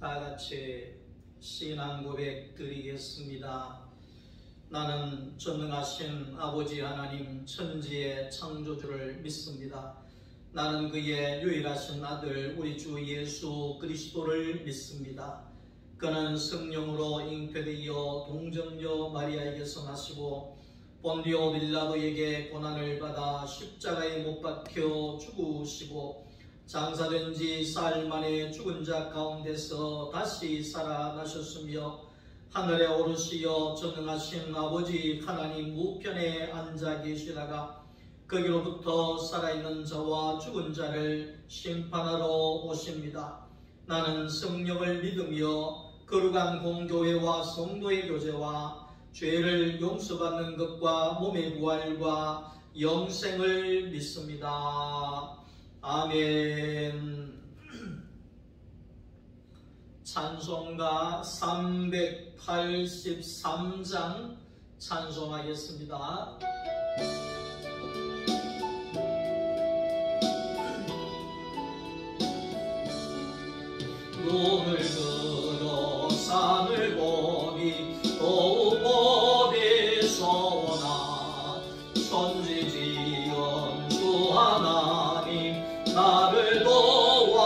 다 같이 신앙 고백 드리겠습니다. 나는 전능하신 아버지 하나님 천지의 창조주를 믿습니다. 나는 그의 유일하신 아들 우리 주 예수 그리스도를 믿습니다. 그는 성령으로 잉태되어 동정녀 마리아에게서 나시고 본디오 빌라도에게 고난을 받아 십자가에 못 박혀 죽으시고 장사된 지 사흘 만에 죽은 자 가운데서 다시 살아나셨으며 하늘에 오르시어 전능하신 아버지 하나님 우편에 앉아 계시다가 거기로부터 살아있는 자와 죽은 자를 심판하러 오십니다. 나는 성령을 믿으며 거룩한 공교회와 성도의 교제와 죄를 용서받는 것과 몸의 부활과 영생을 믿습니다. 아멘. 찬송가 383장 찬송하겠습니다. 눈을 들어 산을 보니 더욱 어디서나 천지지은 주 하나님 나를 도와주시네.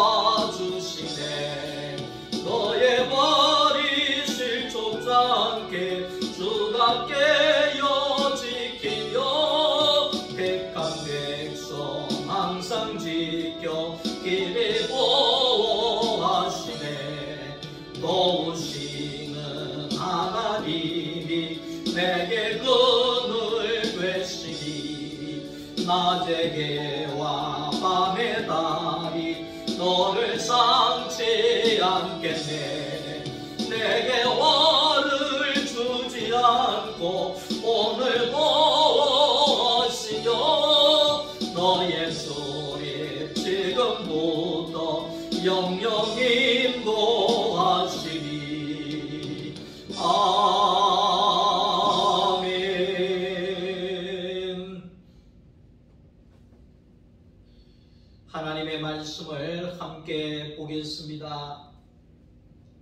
너의 말이 실족지 않게 주가 깨어 지키며 택한 백성 항상 지켜 길에 보호하시네. 도우시는 하나님이 내게 그늘 되시니 낮의 개와 밤의 달이 너를 상치 않겠네. 내게 화를 주지 않고 오늘 보시며 너의 소리 지금부터 영영히 인도하시리. 아멘. 하나님의 말씀을 함께 보겠습니다.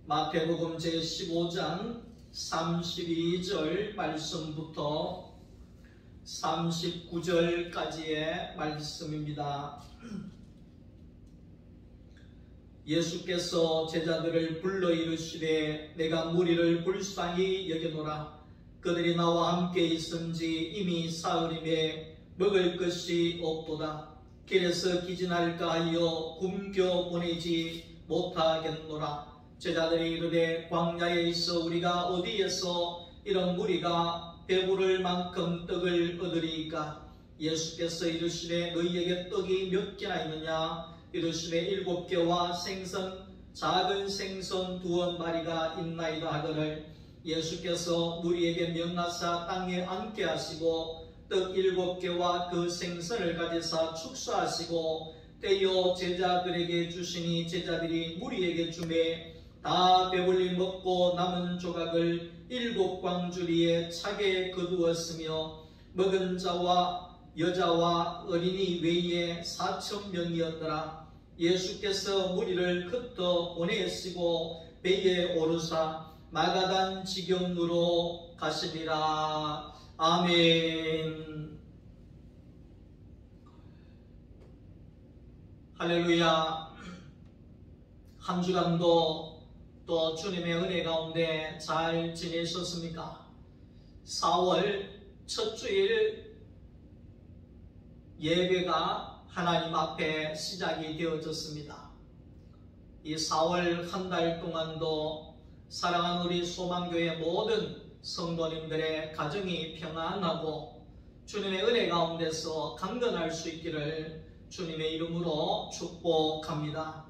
마태복음 제15장 32절 말씀부터 39절까지의 말씀입니다. 예수께서 제자들을 불러 이르시되 내가 무리를 불쌍히 여겨노라. 그들이 나와 함께 있은지 이미 사흘임에 먹을 것이 없도다. 길에서 기진할까 하여 굶겨 보내지 못하겠노라. 제자들이 이르되 광야에 있어 우리가 어디에서 이런 무리가 배부를 만큼 떡을 얻으리이까? 예수께서 이르시되 너희에게 떡이 몇 개나 있느냐? 이르시되 7개와 생선 작은 생선 2마리가 있나이다 하거늘 예수께서 무리에게 명하사 땅에 앉게 하시고 떡 7개와 그 생선을 가지사 축사하시고 떼어 제자들에게 주시니 제자들이 무리에게 주매 다 배불리 먹고 남은 조각을 7광주리에 차게 거두었으며 먹은 자와 여자와 어린이 외에 4,000명이었더라. 예수께서 무리를 흩어 보내시고 배에 오르사 마가단 지경으로 가시니라. 아멘. 할렐루야. 한 주간도 또 주님의 은혜 가운데 잘 지내셨습니까? 4월 첫 주일 예배가 하나님 앞에 시작이 되어졌습니다. 이 4월 한 달 동안도 사랑하는 우리 소망교회 모든 성도님들의 가정이 평안하고 주님의 은혜 가운데서 강건할 수 있기를 주님의 이름으로 축복합니다.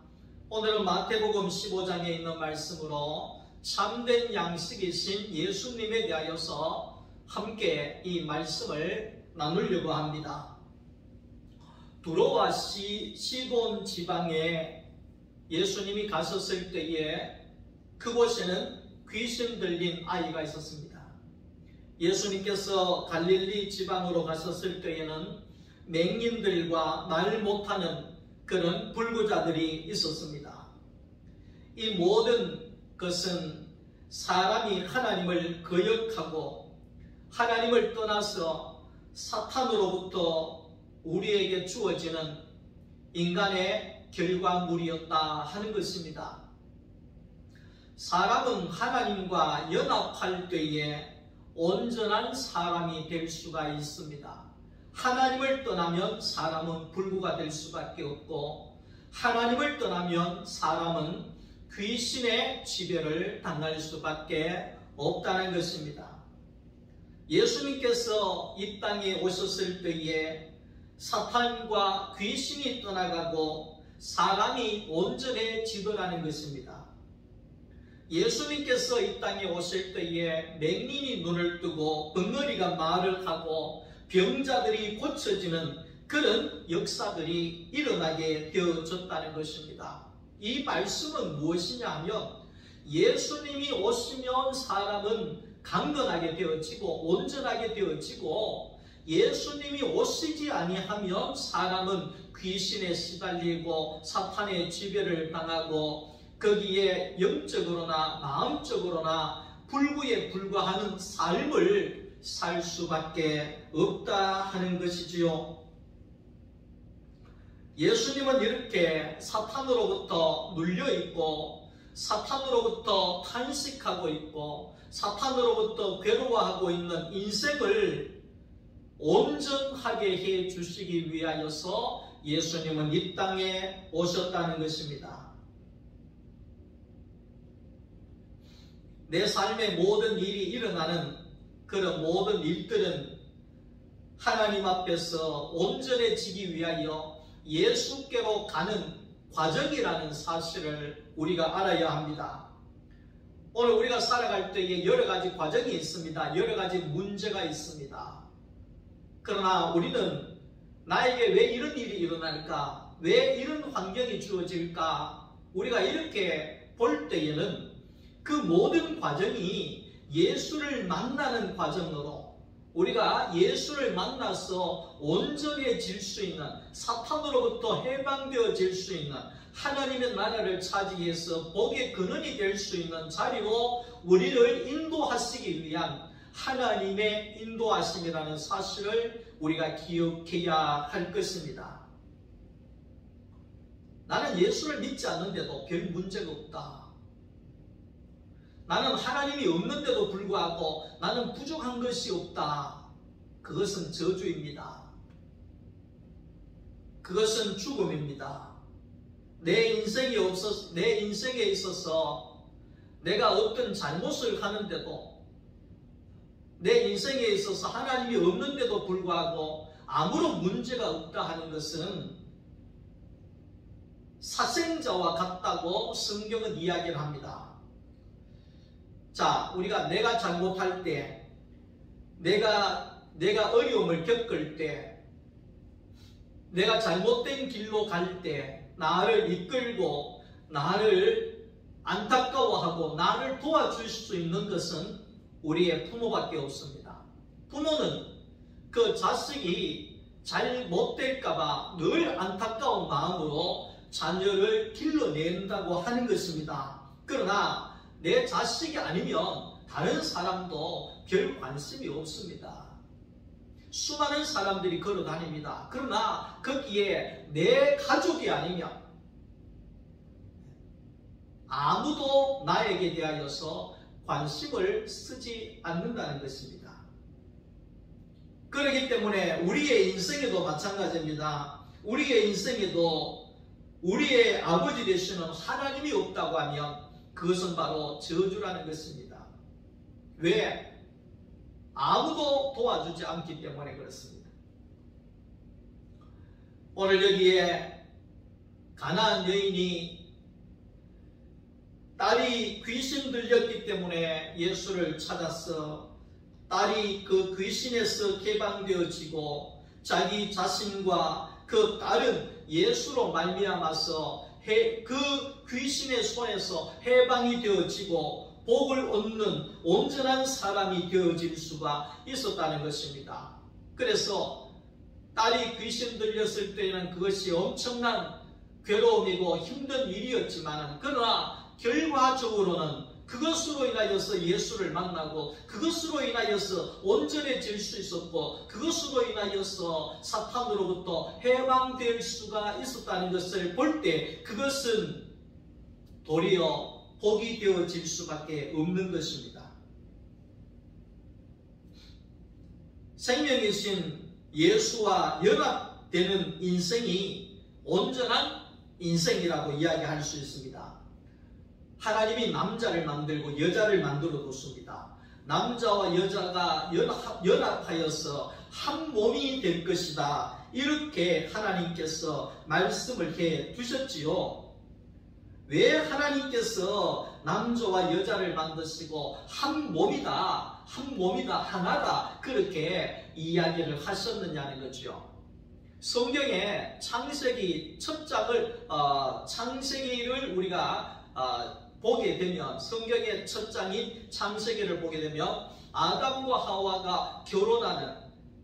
오늘은 마태복음 15장에 있는 말씀으로 참된 양식이신 예수님에 대하여서 함께 이 말씀을 나누려고 합니다. 두로와 시돈 지방에 예수님이 가셨을 때에 그곳에는 귀신 들린 아이가 있었습니다. 예수님께서 갈릴리 지방으로 가셨을 때에는 맹인들과 말 못하는 그런 불구자들이 있었습니다. 이 모든 것은 사람이 하나님을 거역하고 하나님을 떠나서 사탄으로부터 우리에게 주어지는 인간의 결과물이었다 하는 것입니다. 사람은 하나님과 연합할 때에 온전한 사람이 될 수가 있습니다. 하나님을 떠나면 사람은 불구가 될 수밖에 없고, 하나님을 떠나면 사람은 귀신의 지배를 당할 수밖에 없다는 것입니다. 예수님께서 이 땅에 오셨을 때에 사탄과 귀신이 떠나가고 사람이 온전해지더라는 것입니다. 예수님께서 이 땅에 오실 때에 맹인이 눈을 뜨고 벙어리가 말을 하고 병자들이 고쳐지는 그런 역사들이 일어나게 되어졌다는 것입니다. 이 말씀은 무엇이냐 하면 예수님이 오시면 사람은 강건하게 되어지고 온전하게 되어지고, 예수님이 오시지 아니하면 사람은 귀신에 시달리고 사탄의 지배를 당하고 거기에 영적으로나 마음적으로나 불구에 불과하는 삶을 살 수밖에 없다 하는 것이지요. 예수님은 이렇게 사탄으로부터 눌려있고 사탄으로부터 탄식하고 있고 사탄으로부터 괴로워하고 있는 인생을 온전하게 해 주시기 위하여서 예수님은 이 땅에 오셨다는 것입니다. 내 삶의 모든 일이 일어나는 그런 모든 일들은 하나님 앞에서 온전해지기 위하여 예수께로 가는 과정이라는 사실을 우리가 알아야 합니다. 오늘 우리가 살아갈 때에 여러 가지 과정이 있습니다. 여러 가지 문제가 있습니다. 그러나 우리는 나에게 왜 이런 일이 일어날까? 왜 이런 환경이 주어질까? 우리가 이렇게 볼 때에는 그 모든 과정이 예수를 만나는 과정으로, 우리가 예수를 만나서 온전해질 수 있는, 사탄으로부터 해방되어질 수 있는, 하나님의 나라를 차지해서 복의 근원이 될 수 있는 자리로 우리를 인도하시기 위한 하나님의 인도하심이라는 사실을 우리가 기억해야 할 것입니다. 나는 예수를 믿지 않는데도 별 문제가 없다. 나는 하나님이 없는데도 불구하고 나는 부족한 것이 없다. 그것은 저주입니다. 그것은 죽음입니다. 내 인생에 있어서 내가 어떤 잘못을 하는데도, 내 인생에 있어서 하나님이 없는데도 불구하고 아무런 문제가 없다 하는 것은 사생자와 같다고 성경은 이야기를 합니다. 자, 우리가 내가 잘못할 때, 내가 어려움을 겪을 때, 내가 잘못된 길로 갈 때, 나를 이끌고 나를 안타까워하고 나를 도와줄 수 있는 것은 우리의 부모밖에 없습니다. 부모는 그 자식이 잘 못될까봐 늘 안타까운 마음으로 자녀를 길러낸다고 하는 것입니다. 그러나 내 자식이 아니면 다른 사람도 별 관심이 없습니다. 수많은 사람들이 걸어다닙니다. 그러나 거기에 내 가족이 아니면 아무도 나에게 대하여서 관심을 쓰지 않는다는 것입니다. 그렇기 때문에 우리의 인생에도 마찬가지입니다. 우리의 인생에도 우리의 아버지 되시는 하나님이 없다고 하면 그것은 바로 저주라는 것입니다. 왜? 아무도 도와주지 않기 때문에 그렇습니다. 오늘 여기에 가나안 여인이 딸이 귀신 들렸기 때문에 예수를 찾아서 딸이 그 귀신에서 개방되어지고 자기 자신과 그 딸은 예수로 말미암아서 그 귀신의 손에서 해방이 되어지고 복을 얻는 온전한 사람이 되어질 수가 있었다는 것입니다. 그래서 딸이 귀신 들렸을 때는 그것이 엄청난 괴로움이고 힘든 일이었지만, 그러나 결과적으로는 그것으로 인하여서 예수를 만나고 그것으로 인하여서 온전해질 수 있었고 그것으로 인하여서 사탄으로부터 해방될 수가 있었다는 것을 볼 때 그것은 도리어 복이 되어질 수밖에 없는 것입니다. 생명이신 예수와 연합되는 인생이 온전한 인생이라고 이야기할 수 있습니다. 하나님이 남자를 만들고 여자를 만들어 뒀습니다. 남자와 여자가 연합하여서 한 몸이 될 것이다. 이렇게 하나님께서 말씀을 해 두셨지요. 왜 하나님께서 남자와 여자를 만드시고 한 몸이다, 하나다 그렇게 이야기를 하셨느냐는 거죠. 성경에 창세기 첫 장을 창세기를 우리가 보게 되면 성경의 첫 장인 창세기를 보게 되면 아담과 하와가 결혼하는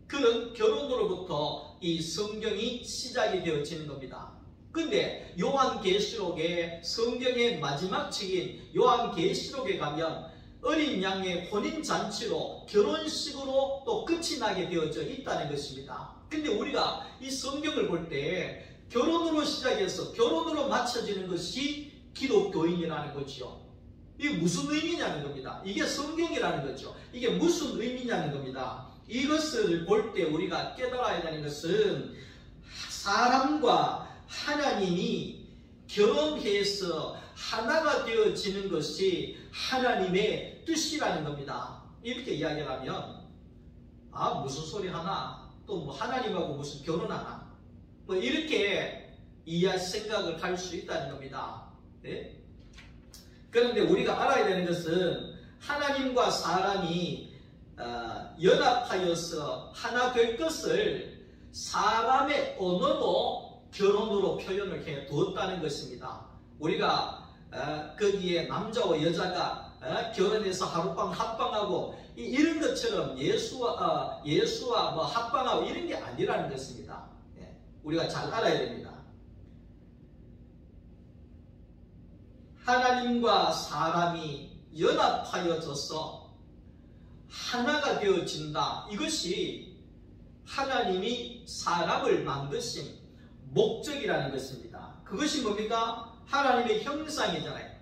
그런 결혼으로부터 이 성경이 시작이 되어지는 겁니다. 근데 요한계시록의 성경의 마지막 책인 요한계시록에 가면 어린 양의 혼인잔치로 결혼식으로 또 끝이 나게 되어져 있다는 것입니다. 근데 우리가 이 성경을 볼 때 결혼으로 시작해서 결혼으로 마쳐지는 것이 기독교인이라는 거죠. 이게 무슨 의미냐는 겁니다. 이게 성경이라는 거죠. 이게 무슨 의미냐는 겁니다. 이것을 볼 때 우리가 깨달아야 되는 것은 사람과 하나님이 결혼해서 하나가 되어지는 것이 하나님의 뜻이라는 겁니다. 이렇게 이야기를 하면 무슨 소리 하나? 또 뭐 하나님하고 무슨 결혼하나? 뭐 이렇게 생각을 할 수 있다는 겁니다. 네? 그런데 우리가 알아야 되는 것은 하나님과 사람이 연합하여서 하나 될 것을 사람의 언어로 결혼으로 표현을 해 두었다는 것입니다. 우리가 거기에 남자와 여자가 결혼해서 하룻밤 합방하고 이런 것처럼 예수와 뭐 합방하고 이런 게 아니라는 것입니다. 우리가 잘 알아야 됩니다. 하나님과 사람이 연합하여져서 하나가 되어진다. 이것이 하나님이 사람을 만드신 목적이라는 것입니다. 그것이 뭡니까? 하나님의 형상이잖아요.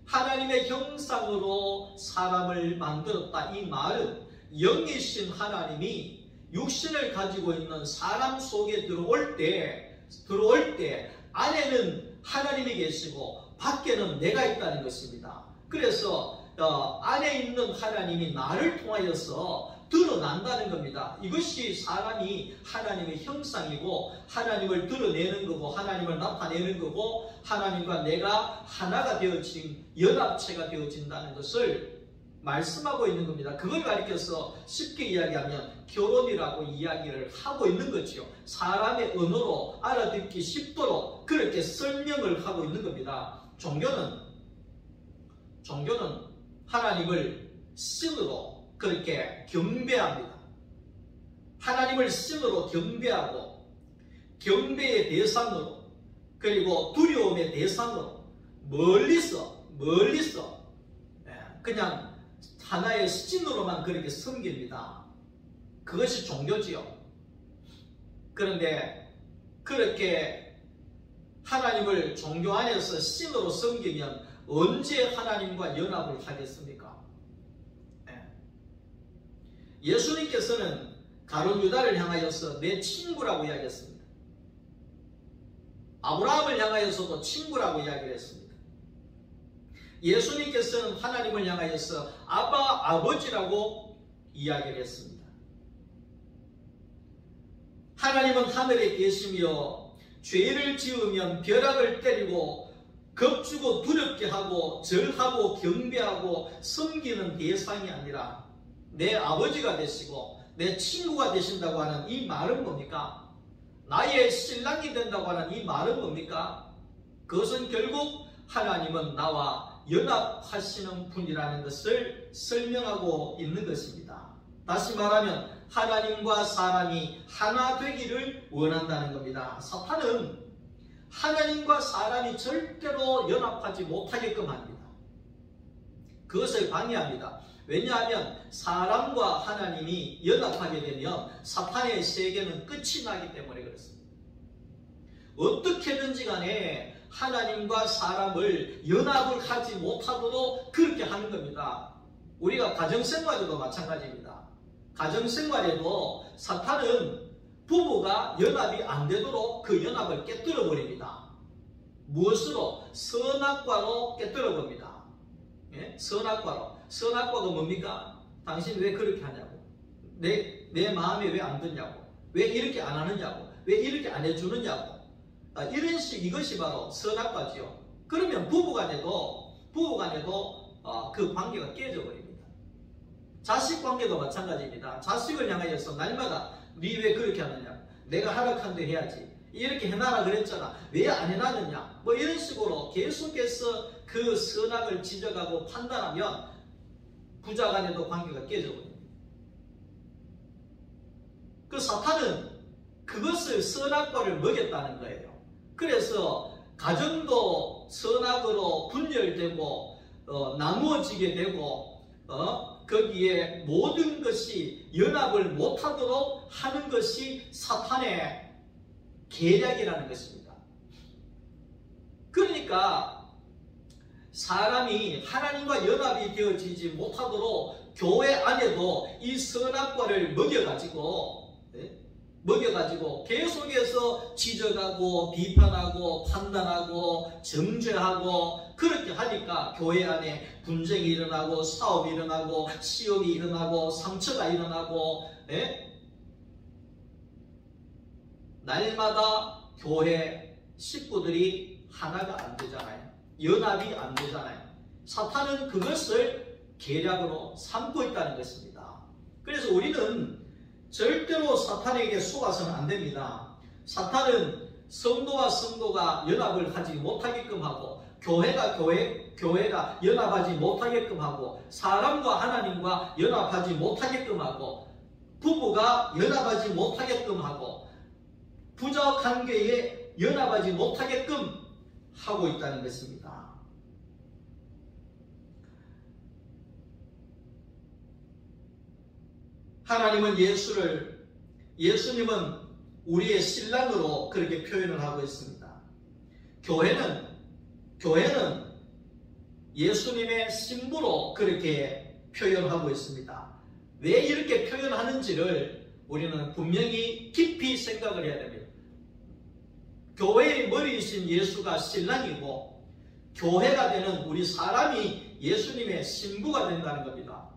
하나님의 형상으로 사람을 만들었다. 이 말은 영이신 하나님이 육신을 가지고 있는 사람 속에 들어올 때 안에는 하나님이 계시고 밖에는 내가 있다는 것입니다. 그래서 안에 있는 하나님이 나를 통하여서 드러난다는 겁니다. 이것이 사람이 하나님의 형상이고 하나님을 드러내는 거고 하나님을 나타내는 거고 하나님과 내가 하나가 되어진 연합체가 되어진다는 것을 말씀하고 있는 겁니다. 그걸 가리켜서 쉽게 이야기하면 결혼이라고 이야기를 하고 있는 거죠. 사람의 언어로 알아듣기 쉽도록 그렇게 설명을 하고 있는 겁니다. 종교는 하나님을 신으로 그렇게 경배합니다. 하나님을 신으로 경배하고 경배의 대상으로 그리고 두려움의 대상으로 멀리서 그냥 하나의 신으로만 그렇게 섬깁니다. 그것이 종교지요. 그런데 그렇게 하나님을 종교 안에서 신으로 섬기면 언제 하나님과 연합을 하겠습니까? 예수님께서는 가룟 유다를 향하여서 내 친구라고 이야기했습니다. 아브라함을 향하여서도 친구라고 이야기를 했습니다. 예수님께서는 하나님을 향하여서 아버지라고 이야기를 했습니다. 하나님은 하늘에 계시며 죄를 지으면 벼락을 때리고 겁주고 두렵게 하고 절하고 경배하고 섬기는 대상이 아니라 내 아버지가 되시고 내 친구가 되신다고 하는 이 말은 뭡니까? 나의 신랑이 된다고 하는 이 말은 뭡니까? 그것은 결국 하나님은 나와 연합하시는 분이라는 것을 설명하고 있는 것입니다. 다시 말하면 하나님과 사람이 하나 되기를 원한다는 겁니다. 사탄은 하나님과 사람이 절대로 연합하지 못하게끔 합니다. 그것을 방해합니다. 왜냐하면 사람과 하나님이 연합하게 되면 사탄의 세계는 끝이 나기 때문에 그렇습니다. 어떻게든지 간에 하나님과 사람을 연합을 하지 못하도록 그렇게 하는 겁니다. 우리가 가정생활에도 마찬가지입니다. 가정생활에도 사탄은 부부가 연합이 안 되도록 그 연합을 깨뜨려 버립니다. 무엇으로? 선악과로 깨뜨려 봅니다. 예? 선악과로. 선악과가 뭡니까? 당신 왜 그렇게 하냐고. 내 마음에 왜 안 드냐고. 왜 이렇게 안 하느냐고. 왜 이렇게 안 해주느냐고. 이런 식, 이것이 바로 선악과지요. 그러면 부부간에도 그 관계가 깨져버립니다. 자식 관계도 마찬가지입니다. 자식을 향하여서 날마다 네 왜 그렇게 하느냐, 내가 하락한 데 해야지, 이렇게 해놔라 그랬잖아, 왜 안 해놨느냐, 뭐 이런 식으로 계속해서 그 선악을 지적하고 판단하면 부자간에도 관계가 깨져버립니다. 그 사탄은 그것을 선악과를 먹였다는 거예요. 그래서 가정도 선악으로 분열되고 나누어지게 되고 거기에 모든 것이 연합을 못하도록 하는 것이 사탄의 계략이라는 것입니다. 그러니까 사람이 하나님과 연합이 되어지지 못하도록 교회 안에도 이 선악과를 먹여가지고 계속해서 지적하고 비판하고 판단하고 정죄하고 그렇게 하니까 교회 안에 분쟁이 일어나고 사업이 일어나고 시험이 일어나고 상처가 일어나고 날마다 교회 식구들이 하나가 안 되잖아요. 연합이 안 되잖아요. 사탄은 그것을 계략으로 삼고 있다는 것입니다. 그래서 우리는 절대로 사탄에게 속아서는 안 됩니다. 사탄은 성도와 성도가 연합을 하지 못하게끔 하고 교회가 연합하지 못하게끔 하고 사람과 하나님과 연합하지 못하게끔 하고 부부가 연합하지 못하게끔 하고 부자 관계에 연합하지 못하게끔 하고 있다는 것입니다. 하나님은 예수님은 우리의 신랑으로 그렇게 표현을 하고 있습니다. 교회는 예수님의 신부로 그렇게 표현하고 있습니다. 왜 이렇게 표현하는지를 우리는 분명히 깊이 생각을 해야 됩니다. 교회의 머리이신 예수가 신랑이고 교회가 되는 우리 사람이 예수님의 신부가 된다는 겁니다.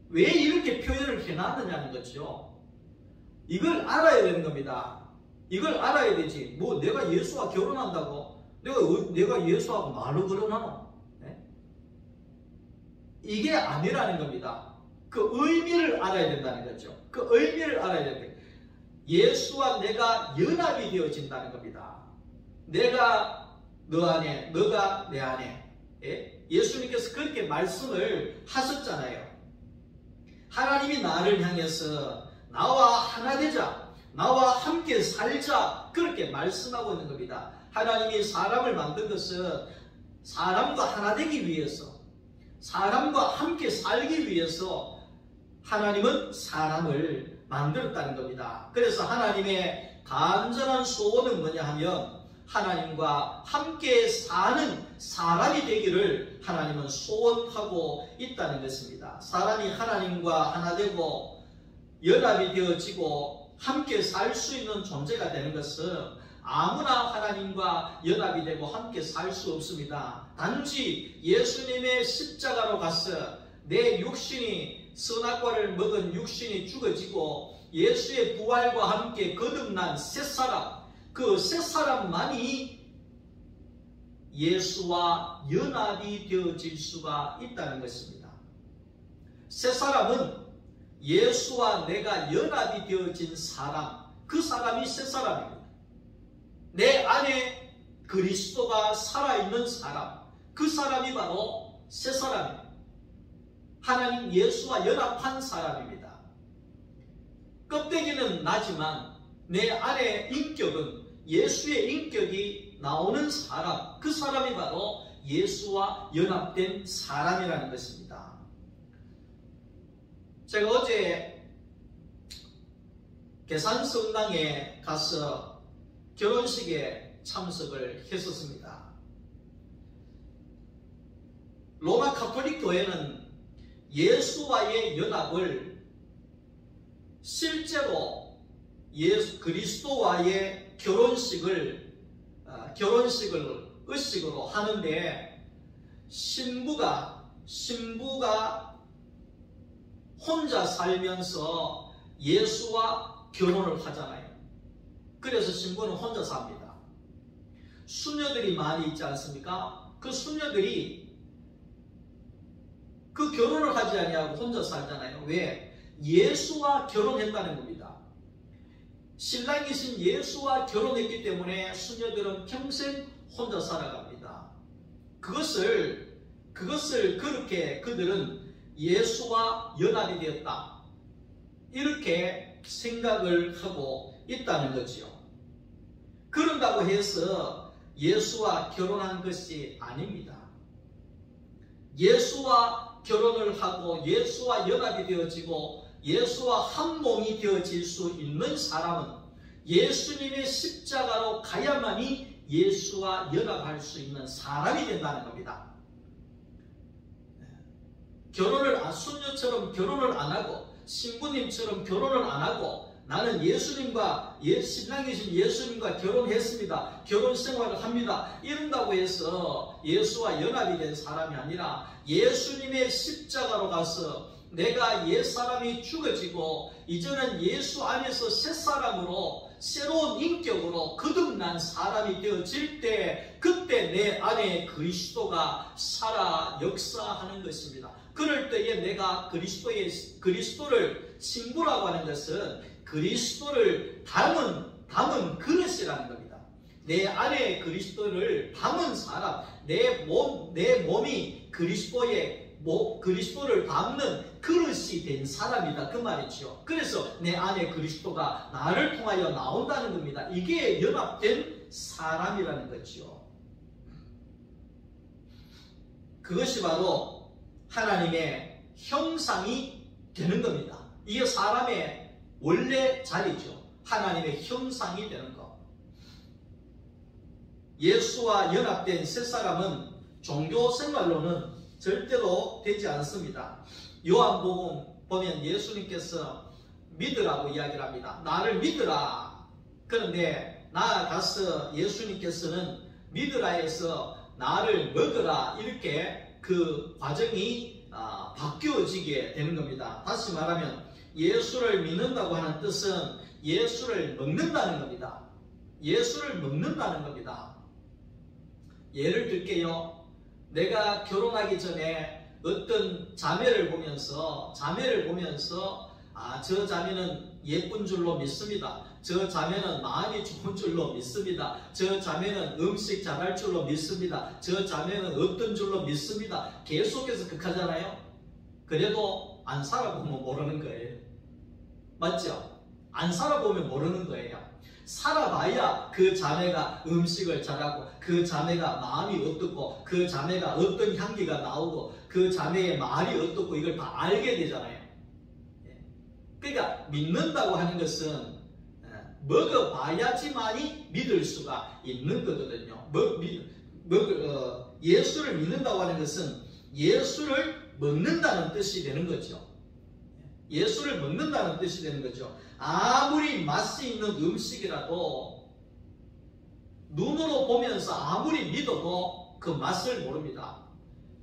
왜 이렇게 표현을 해놨느냐는 거죠. 이걸 알아야 되는 겁니다. 이걸 알아야 되지. 뭐 내가 예수와 결혼한다고 내가 예수하고 말로 결혼하노? 네? 이게 아니라는 겁니다. 그 의미를 알아야 된다는 거죠. 그 의미를 알아야 된다. 예수와 내가 연합이 되어진다는 겁니다. 내가 너 안에, 너가 내 안에. 예수님께서 그렇게 말씀을 하셨잖아요. 하나님이 나를 향해서 나와 하나 되자, 나와 함께 살자, 그렇게 말씀하고 있는 겁니다. 하나님이 사람을 만든 것은 사람과 하나 되기 위해서, 사람과 함께 살기 위해서 하나님은 사람을 만들었다는 겁니다. 그래서 하나님의 간절한 소원은 뭐냐 하면 하나님과 함께 사는 사람이 되기를 하나님은 소원하고 있다는 것입니다. 사람이 하나님과 하나 되고 연합이 되어지고 함께 살 수 있는 존재가 되는 것은 아무나 하나님과 연합이 되고 함께 살 수 없습니다. 단지 예수님의 십자가로 가서 내 육신이 선악과를 먹은 육신이 죽어지고 예수의 부활과 함께 거듭난 새사람, 그 새사람만이 예수와 연합이 되어질 수가 있다는 것입니다. 새사람은 예수와 내가 연합이 되어진 사람, 그 사람이 새사람입니다. 내 안에 그리스도가 살아있는 사람, 그 사람이 바로 새사람입니다. 하나님 예수와 연합한 사람입니다. 껍데기는 나지만 내 안에 인격은 예수의 인격이 나오는 사람, 그 사람이 바로 예수와 연합된 사람이라는 것입니다. 제가 어제 계산성당에 가서 결혼식에 참석을 했었습니다. 로마 가톨릭 교회는 예수와의 연합을 실제로 예수 그리스도와의 의식으로 하는데, 신부가 혼자 살면서 예수와 결혼을 하잖아요. 그래서 신부는 혼자 삽니다. 수녀들이 많이 있지 않습니까? 그 수녀들이 그 결혼을 하지 아니하고 혼자 살잖아요. 왜? 예수와 결혼했다는 겁니다. 신랑이신 예수와 결혼했기 때문에 수녀들은 평생 혼자 살아갑니다. 그것을 그렇게 그들은 예수와 연합이 되었다, 이렇게 생각을 하고 있다는 거지요. 그런다고 해서 예수와 결혼한 것이 아닙니다. 예수와 결혼을 하고 예수와 연합이 되어지고 예수와 한 몸이 되어질 수 있는 사람은 예수님의 십자가로 가야만이 예수와 연합할 수 있는 사람이 된다는 겁니다. 수녀처럼 결혼을 안 하고 신부님처럼 결혼을 안 하고 나는 신랑이신 예수님과 결혼했습니다, 결혼 생활을 합니다, 이런다고 해서 예수와 연합이 된 사람이 아니라 예수님의 십자가로 가서 내가 옛사람이 죽어지고 이제는 예수 안에서 새사람으로 새로운 인격으로 거듭난 사람이 되어질 때, 그때 내 안에 그리스도가 살아 역사하는 것입니다. 그럴 때에 내가 그리스도를 신부라고 하는 것은 그리스도를 담은 그릇이라는 겁니다. 내 안에 그리스도를 담은 사람, 내 몸이 그리스도를 담는 그릇이 된 사람이다, 그 말이죠. 그래서 내 안에 그리스도가 나를 통하여 나온다는 겁니다. 이게 연합된 사람이라는 거죠. 그것이 바로 하나님의 형상이 되는 겁니다. 이게 사람의 원래 자리죠. 하나님의 형상이 되는 것. 예수와 연합된 새 사람은 종교 생활로는 절대로 되지 않습니다. 요한복음 보면 예수님께서 믿으라고 이야기를 합니다. 나를 믿으라. 그런데 나아가서 예수님께서는 믿으라 해서 나를 먹으라, 이렇게 그 과정이 바뀌어지게 되는 겁니다. 다시 말하면 예수를 믿는다고 하는 뜻은 예수를 먹는다는 겁니다. 예수를 먹는다는 겁니다. 예를 들게요. 내가 결혼하기 전에 어떤 자매를 보면서 저 자매는 예쁜 줄로 믿습니다. 저 자매는 마음이 좋은 줄로 믿습니다. 저 자매는 음식 잘할 줄로 믿습니다. 저 자매는 어떤 줄로 믿습니다. 계속해서 극하잖아요. 그래도 안 살아보면 모르는 거예요. 맞죠? 안 살아보면 모르는 거예요. 살아봐야 그 자매가 음식을 잘하고, 그 자매가 마음이 어떻고, 그 자매가 어떤 향기가 나오고, 그 자매의 말이 어떻고, 이걸 다 알게 되잖아요. 그러니까 믿는다고 하는 것은 먹어봐야지만이 믿을 수가 있는 거거든요. 예수를 믿는다고 하는 것은 예수를 먹는다는 뜻이 되는 거죠. 예수를 먹는다는 뜻이 되는 거죠. 아무리 맛이 있는 음식이라도 눈으로 보면서 아무리 믿어도 그 맛을 모릅니다.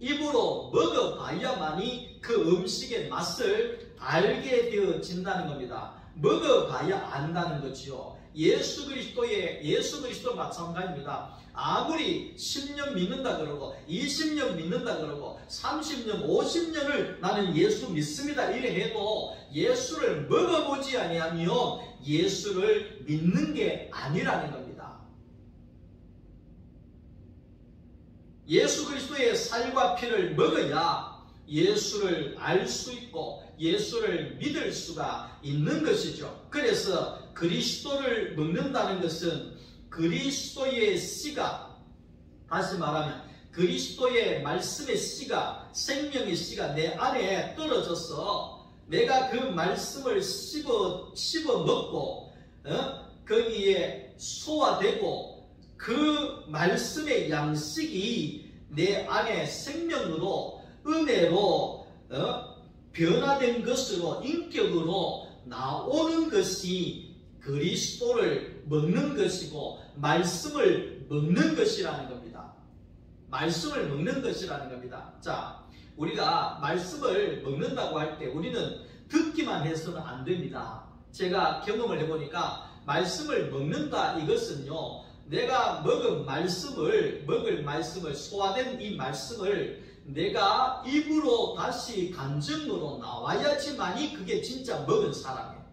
입으로 먹어봐야만이 그 음식의 맛을 알게 되어진다는 겁니다. 먹어봐야 안다는 거지요. 예수 그리스도 마찬가지입니다. 아무리 10년 믿는다 그러고 20년 믿는다 그러고 30년 50년을 나는 예수 믿습니다 이래 해도 예수를 먹어보지 아니하면 예수를 믿는 게 아니라는 겁니다. 예수 그리스도의 살과 피를 먹어야 예수를 알 수 있고 예수를 믿을 수가 있는 것이죠. 그래서 그리스도를 먹는다는 것은 그리스도의 씨가, 다시 말하면 그리스도의 말씀의 씨가, 생명의 씨가 내 안에 떨어져서 내가 그 말씀을 씹어 먹고 거기에 소화되고 그 말씀의 양식이 내 안에 생명으로 은혜로 변화된 것으로 인격으로 나오는 것이 그리스도를 먹는 것이고 말씀을 먹는 것이라는 겁니다. 말씀을 먹는 것이라는 겁니다. 자, 우리가 말씀을 먹는다고 할 때 우리는 듣기만 해서는 안 됩니다. 제가 경험을 해보니까 말씀을 먹는다 이것은요, 내가 먹을 말씀을 소화된 이 말씀을 내가 입으로 다시 간증으로 나와야지만이 그게 진짜 먹은 사람이에요.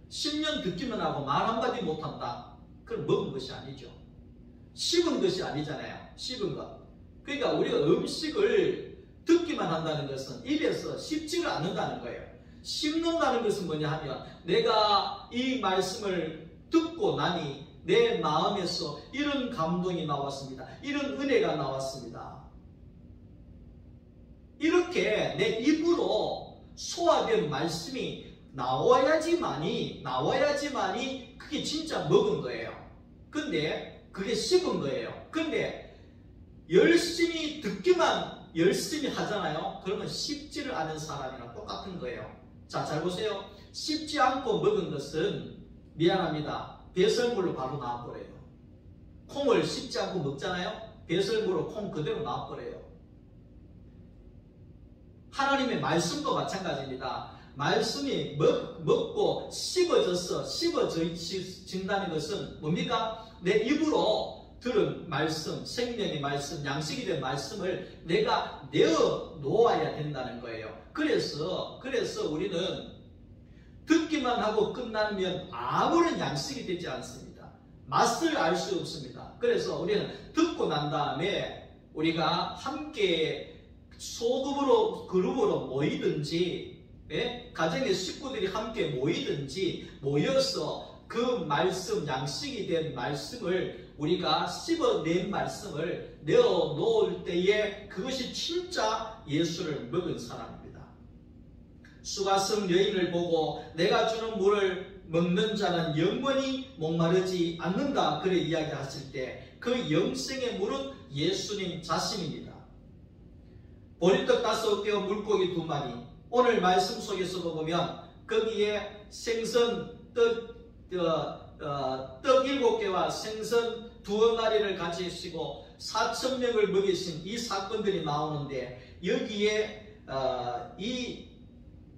10년 듣기만 하고 말 한마디 못한다. 그럼 먹은 것이 아니죠. 씹은 것이 아니잖아요. 씹은 것. 그러니까 우리가 음식을 듣기만 한다는 것은 입에서 씹지를 않는다는 거예요. 씹는다는 것은 뭐냐 하면 내가 이 말씀을 듣고 나니 내 마음에서 이런 감동이 나왔습니다. 이런 은혜가 나왔습니다. 이렇게 내 입으로 소화된 말씀이 나와야지만이 그게 진짜 먹은 거예요. 근데 그게 씹은 거예요. 근데 열심히 듣기만 열심히 하잖아요. 그러면 씹지를 않은 사람이랑 똑같은 거예요. 자, 잘 보세요. 씹지 않고 먹은 것은 미안합니다. 배설물로 바로 나와버려요. 콩을 씹지 않고 먹잖아요. 배설물로 콩 그대로 나와버려요. 하나님의 말씀도 마찬가지입니다. 말씀이 먹고 씹어진다는 것은 뭡니까? 내 입으로 들은 말씀, 생명의 말씀, 양식이 된 말씀을 내가 내어 놓아야 된다는 거예요. 그래서 우리는 듣기만 하고 끝나면 아무런 양식이 되지 않습니다. 맛을 알 수 없습니다. 그래서 우리는 듣고 난 다음에 우리가 함께 소그룹으로 그룹으로 모이든지 가정의 식구들이 함께 모이든지 모여서 그 말씀, 양식이 된 말씀을 우리가 씹어낸 말씀을 내어 놓을 때에 그것이 진짜 예수를 먹은 사람입니다. 수가성 여인을 보고 내가 주는 물을 먹는 자는 영원히 목마르지 않는다, 그래 이야기하실 때 그 영생의 물은 예수님 자신입니다. 보리떡 5개와 물고기 2마리, 오늘 말씀 속에서도 보면 거기에 생선 떡 7개와 생선 2마리를 가지시고 4,000명을 먹이신 이 사건들이 나오는데, 여기에 이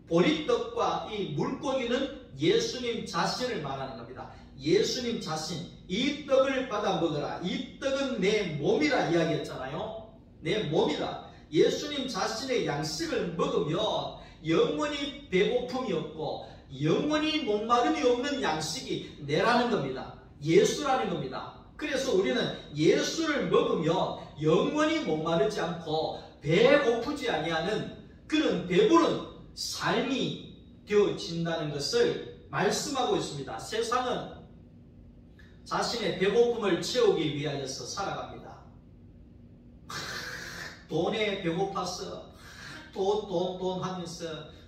보리떡과 이 물고기는 예수님 자신을 말하는 겁니다. 예수님 자신, 이 떡을 받아 먹어라, 이 떡은 내 몸이라 이야기했잖아요. 내 몸이라. 예수님 자신의 양식을 먹으면 영원히 배고픔이 없고 영원히 목마름이 없는 양식이 내라는 겁니다. 예수라는 겁니다. 그래서 우리는 예수를 먹으면 영원히 목마르지 않고 배고프지 아니하는 그런 배부른 삶이 되어진다는 것을 말씀하고 있습니다. 세상은 자신의 배고픔을 채우기 위하여서 살아갑니다. 돈에 배고파서 돈 하면서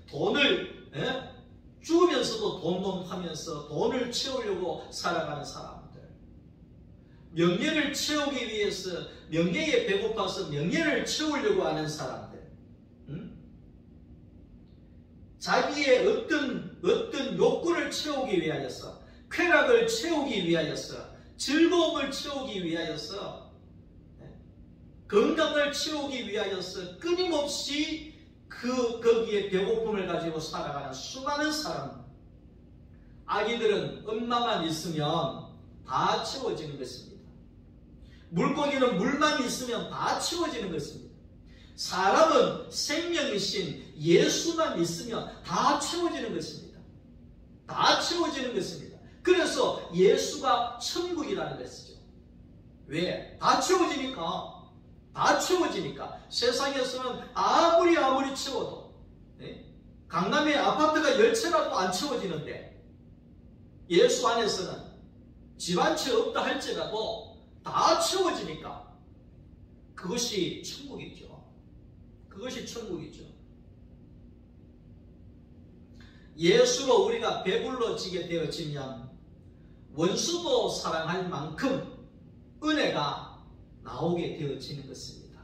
돈을 죽으면서도 돈 하면서 돈을 채우려고 살아가는 사람들, 명예를 채우기 위해서 명예에 배고파서 명예를 채우려고 하는 사람들, 자기의 어떤 욕구를 채우기 위하여서, 쾌락을 채우기 위하여서, 즐거움을 채우기 위하여서, 건강을 채우기 위하여서 끊임없이 거기에 배고픔을 가지고 살아가는 수많은 사람. 아기들은 엄마만 있으면 다 채워지는 것입니다. 물고기는 물만 있으면 다 채워지는 것입니다. 사람은 생명이신 예수만 있으면 다 채워지는 것입니다. 다 채워지는 것입니다. 그래서 예수가 천국이라는 것이죠. 왜? 다 채워지니까. 다 채워지니까. 세상에서는 아무리 채워도 강남에 아파트가 10채라도 안 채워지는데, 예수 안에서는 집 한 채 없다 할지라도 다 채워지니까 그것이 천국이죠. 그것이 천국이죠. 예수로 우리가 배불러지게 되어지면 원수도 사랑할 만큼 은혜가 나오게 되어지는 것입니다.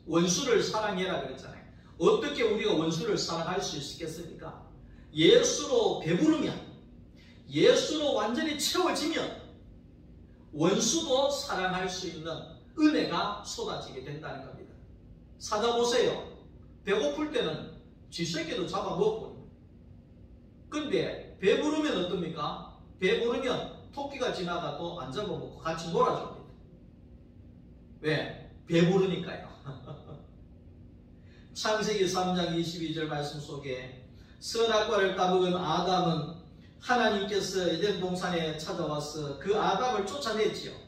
원수를 사랑해라 그랬잖아요. 어떻게 우리가 원수를 사랑할 수 있겠습니까? 예수로 배부르면, 예수로 완전히 채워지면 원수도 사랑할 수 있는 은혜가 쏟아지게 된다는 겁니다. 찾아보세요. 배고플 때는 쥐새끼도 잡아먹고, 근데 배부르면 어떻습니까? 배부르면 토끼가 지나가도 안 잡아먹고 같이 놀아줍니다. 왜? 배부르니까요. 창세기 3장 22절 말씀 속에 선악과를 따먹은 아담은 하나님께서 에덴 동산에 찾아와서 그 아담을 쫓아냈지요.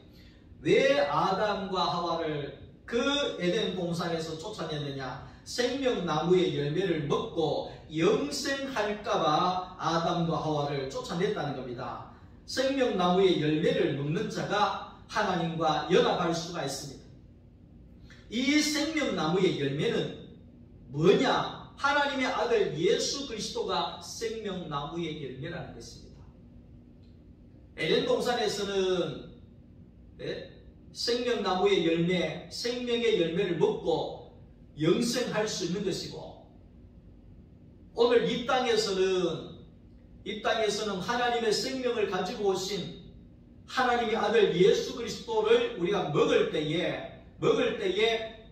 왜 아담과 하와를 그 에덴 동산에서 쫓아냈느냐? 생명나무의 열매를 먹고 영생할까봐 아담과 하와를 쫓아냈다는 겁니다. 생명나무의 열매를 먹는 자가 하나님과 연합할 수가 있습니다. 이 생명나무의 열매는 뭐냐? 하나님의 아들 예수 그리스도가 생명나무의 열매라는 것입니다. 에덴 동산에서는 생명나무의 열매, 생명의 열매를 먹고 영생할 수 있는 것이고, 오늘 이 땅에서는 하나님의 생명을 가지고 오신 하나님의 아들 예수 그리스도를 우리가 먹을 때에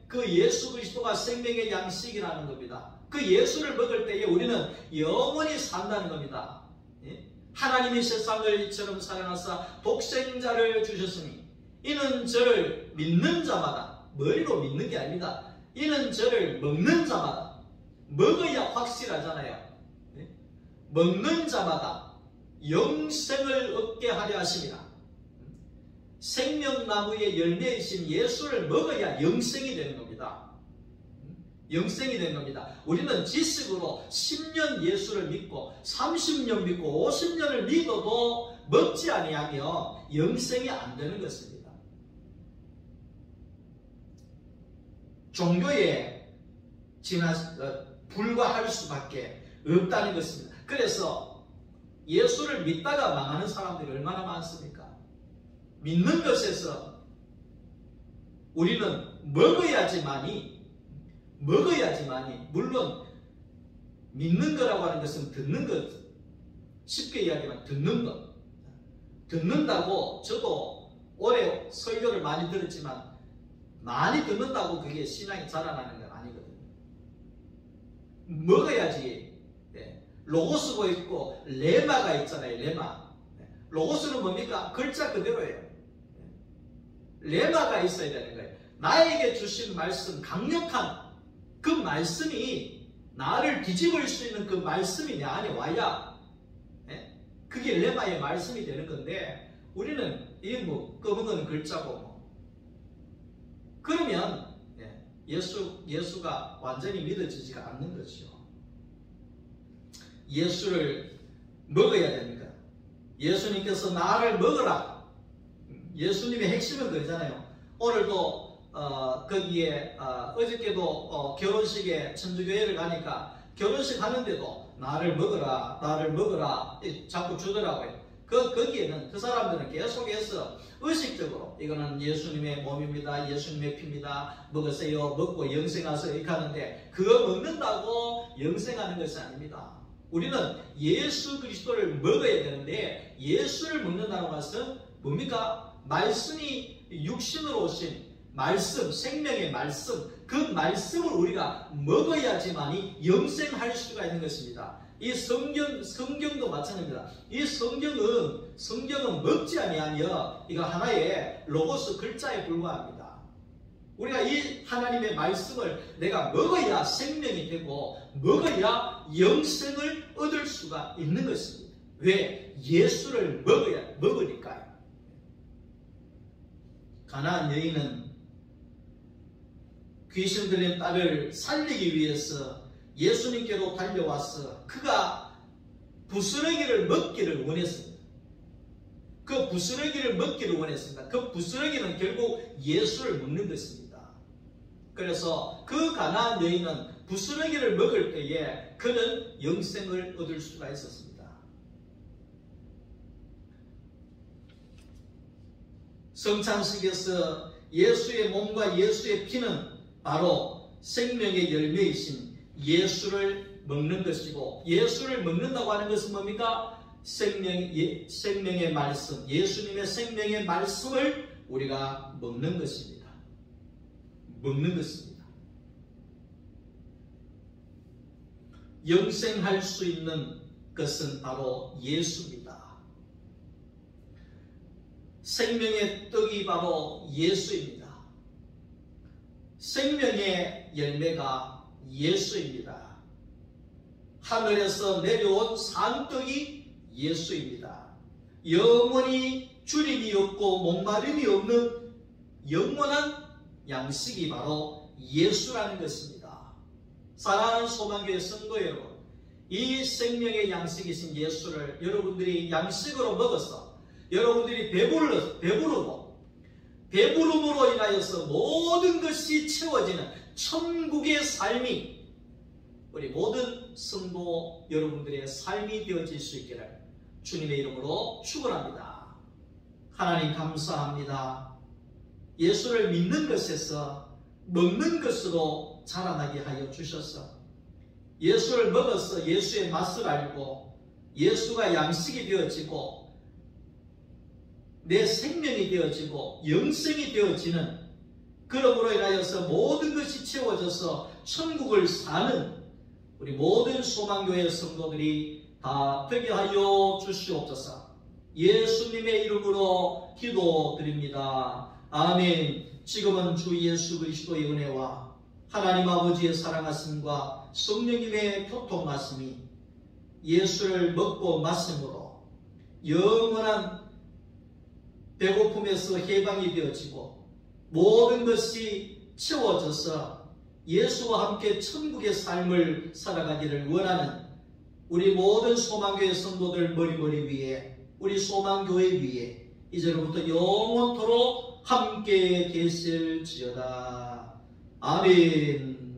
그 예수 그리스도가 생명의 양식이라는 겁니다. 그 예수를 먹을 때에 우리는 영원히 산다는 겁니다. 하나님이 세상을 이처럼 사랑하사 독생자를 주셨으니 이는 저를 믿는 자마다, 머리로 믿는 게 아닙니다. 이는 저를 먹는 자마다, 먹어야 확실하잖아요. 먹는 자마다 영생을 얻게 하려 하심이라. 생명나무의 열매이신 예수를 먹어야 영생이 되는 겁니다. 영생이 되는 겁니다. 우리는 지식으로 10년 예수를 믿고 30년 믿고 50년을 믿어도 먹지 아니하며 영생이 안 되는 것입니다. 종교에 불과할 수밖에 없다는 것입니다. 그래서 예수를 믿다가 망하는 사람들이 얼마나 많습니까? 믿는 것에서 우리는 먹어야지만이, 물론 믿는 거라고 하는 것은 듣는 것, 쉽게 이야기하면 듣는 것. 듣는다고 저도 오래 설교를 많이 들었지만 많이 듣는다고 그게 신앙이 자라나는 건 아니거든요. 먹어야지. 로고스가 있고 레마가 있잖아요. 레마. 로고스는 뭡니까? 글자 그대로예요. 레마가 있어야 되는 거예요. 나에게 주신 말씀, 강력한 그 말씀이, 나를 뒤집을 수 있는 그 말씀이 내 안에 와야 그게 레마의 말씀이 되는 건데, 우리는 이 검은 거는 글자고 그러면 예수가 완전히 믿어지지가 않는 거죠. 예수를 먹어야 됩니다. 예수님께서 나를 먹으라. 예수님의 핵심은 그러잖아요. 오늘도 거기에 어저께도 결혼식에 천주교회를 가니까 결혼식 하는데도 나를 먹어라, 나를 먹어라 자꾸 주더라고요. 거기에는 그 사람들은 계속해서 의식적으로 이거는 예수님의 몸입니다, 예수님의 피입니다, 먹으세요, 먹고 영생하세요 이렇게 하는데, 그거 먹는다고 영생하는 것이 아닙니다. 우리는 예수 그리스도를 먹어야 되는데, 예수를 먹는다는 것은 뭡니까? 말씀이 육신으로 오신 말씀, 생명의 말씀, 그 말씀을 우리가 먹어야지만이 영생할 수가 있는 것입니다. 이 성경도 마찬가지입니다. 이 성경은 먹지 아니하며 이거 하나의 로고스 글자에 불과합니다. 우리가 이 하나님의 말씀을 내가 먹어야 생명이 되고 먹어야 영생을 얻을 수가 있는 것입니다. 왜? 예수를 먹으니까요. 가나안 여인은 귀신 들린 딸을 살리기 위해서 예수님께로 달려와서 그가 부스러기를 먹기를 원했습니다. 그 부스러기를 먹기를 원했습니다. 그 부스러기는 결국 예수를 먹는 것입니다. 그래서 그 가나안 여인은 부스러기를 먹을 때에 그는 영생을 얻을 수가 있었습니다. 성찬식에서 예수의 몸과 예수의 피는 바로 생명의 열매이신 예수를 먹는 것이고, 예수를 먹는다고 하는 것은 뭡니까? 생명의 말씀, 예수님의 생명의 말씀을 우리가 먹는 것입니다. 먹는 것입니다. 영생할 수 있는 것은 바로 예수입니다. 생명의 떡이 바로 예수입니다. 생명의 열매가 예수입니다. 하늘에서 내려온 산떡이 예수입니다. 영원히 주림이 없고 목마름이 없는 영원한 양식이 바로 예수라는 것입니다. 사랑하는 소망교회 성도 여러분, 이 생명의 양식이신 예수를 여러분들이 양식으로 먹어서 여러분들이 배부르고 배부름으로 인하여서 모든 것이 채워지는 천국의 삶이 우리 모든 성도 여러분들의 삶이 되어질 수 있기를 주님의 이름으로 축원합니다. 하나님 감사합니다. 예수를 믿는 것에서 먹는 것으로 자라나게 하여 주셔서 예수를 먹어서 예수의 맛을 알고 예수가 양식이 되어지고 내 생명이 되어지고 영생이 되어지는, 그러므로 인하여서 모든 것이 채워져서 천국을 사는 우리 모든 소망교회 성도들이 다 되게 하여 주시옵소서. 예수님의 이름으로 기도드립니다. 아멘. 지금은 주 예수 그리스도의 은혜와 하나님 아버지의 사랑하심과 성령님의 교통하심이 예수를 먹고 마심으로 영원한 배고픔에서 해방이 되어지고 모든 것이 채워져서 예수와 함께 천국의 삶을 살아가기를 원하는 우리 모든 소망교회 성도들 머리 위에, 우리 소망교회 위에 이제로부터 영원토록 함께 계실지어다. 아멘.